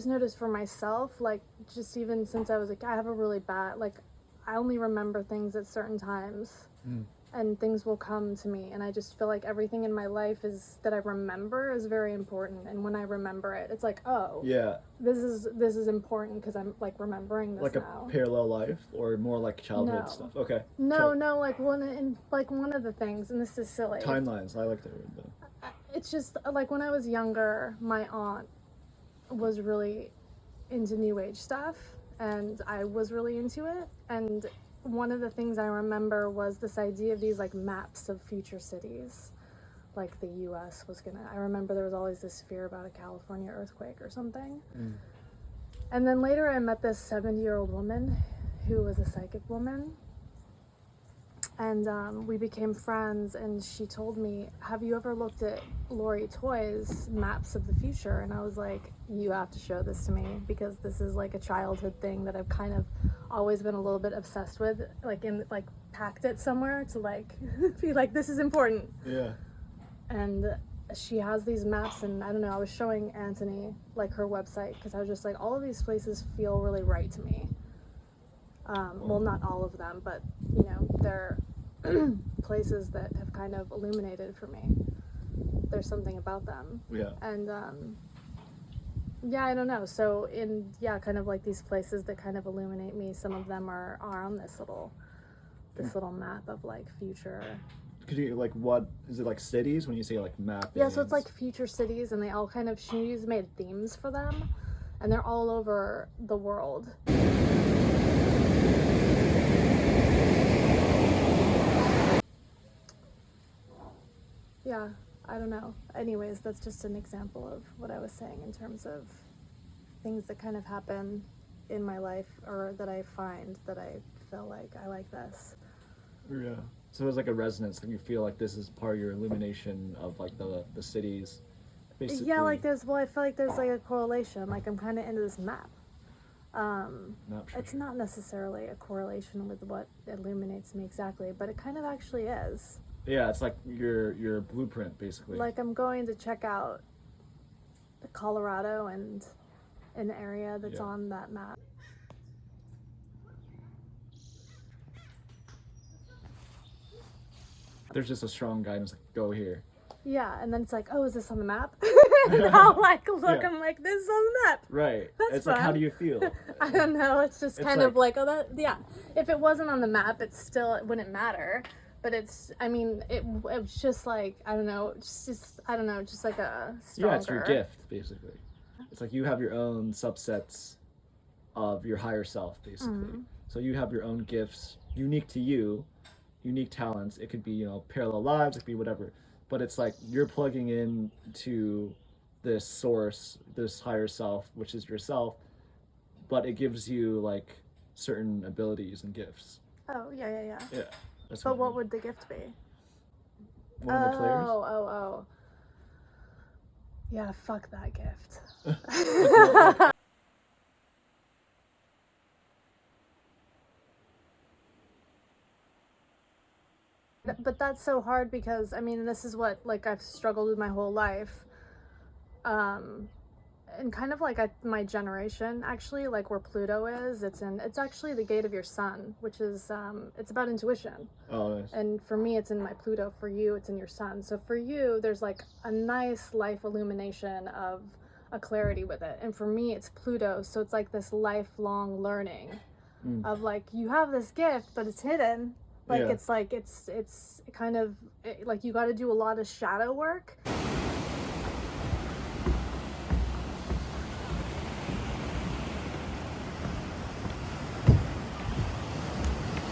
just noticed for myself, like, just even since I was like, I have a really bad, like, I only remember things at certain times. And things will come to me, and I just feel like everything in my life is that I remember is very important. And when I remember it, it's like, oh, yeah, this is important because I'm like remembering this like now. A parallel life, or more like childhood stuff. Okay. No, like one of the things, and this is silly. Timelines. I like that word though. It's just like when I was younger, my aunt was really into New Age stuff, and I was really into it. And one of the things I remember was this idea of these like maps of future cities, like the U.S. was gonna. I remember there was always this fear about a California earthquake or something. And then later I met this 70-year-old woman who was a psychic woman, and we became friends, and she told me, have you ever looked at Lori Toy's maps of the future? And I was like, you have to show this to me, because this is like a childhood thing that I've kind of always been a little bit obsessed with, like packed it somewhere to like be like, this is important. Yeah. And she has these maps, and I don't know, I was showing Anthony like her website, because I was just like, all of these places feel really right to me. Well, not all of them, but you know, they're places that have kind of illuminated for me. There's something about them. Yeah. And yeah, I don't know. So kind of like these places that kind of illuminate me, some of them are on this little map of like future. Could you, like, what is it, like cities when you say like map? Yeah, so it's like future cities, and they all kind of, she's made themes for them, and they're all over the world. Yeah, I don't know. Anyways, that's just an example of what I was saying in terms of things that kind of happen in my life, or that I find that I feel like I like this. Yeah. So there's like a resonance, like you feel like this is part of your illumination of like the cities. Basically. Yeah, like I feel like there's like a correlation. Like I'm kind of into this map. It's not necessarily a correlation with what illuminates me exactly, but it kind of actually is. Yeah, it's like your blueprint, basically. Like I'm going to check out Colorado and an area that's on that map. There's just a strong guidance, like, go here. Yeah, and then it's like, oh, is this on the map? And I'll like look, I'm like, this is on the map. Right. That's it's fun. Like, how do you feel? I don't know. It's just kind of like, oh, that, yeah. If it wasn't on the map, it wouldn't matter. But it's, I mean, it was just like, I don't know, just like a stronger. Yeah, it's your gift, basically. It's like you have your own subsets of your higher self, basically. Mm-hmm. So you have your own gifts, unique to you, unique talents. It could be, you know, parallel lives, it could be whatever. But it's like you're plugging in to this source, this higher self, which is yourself, but it gives you like certain abilities and gifts. Oh, yeah. Yeah. But what would the gift be? One of the players? Oh. Yeah, fuck that gift. But that's so hard because, I mean, this is what, like, I've struggled with my whole life. And kind of like my generation, actually, like where Pluto is, it's actually the gate of your sun, which is, it's about intuition. Oh, nice. And for me, it's in my Pluto. For you, it's in your sun. So for you, there's like a nice life illumination of a clarity with it. And for me, it's Pluto. So it's like this lifelong learning of like, you have this gift, but it's hidden. Like, it's like, it's kind of like you got to do a lot of shadow work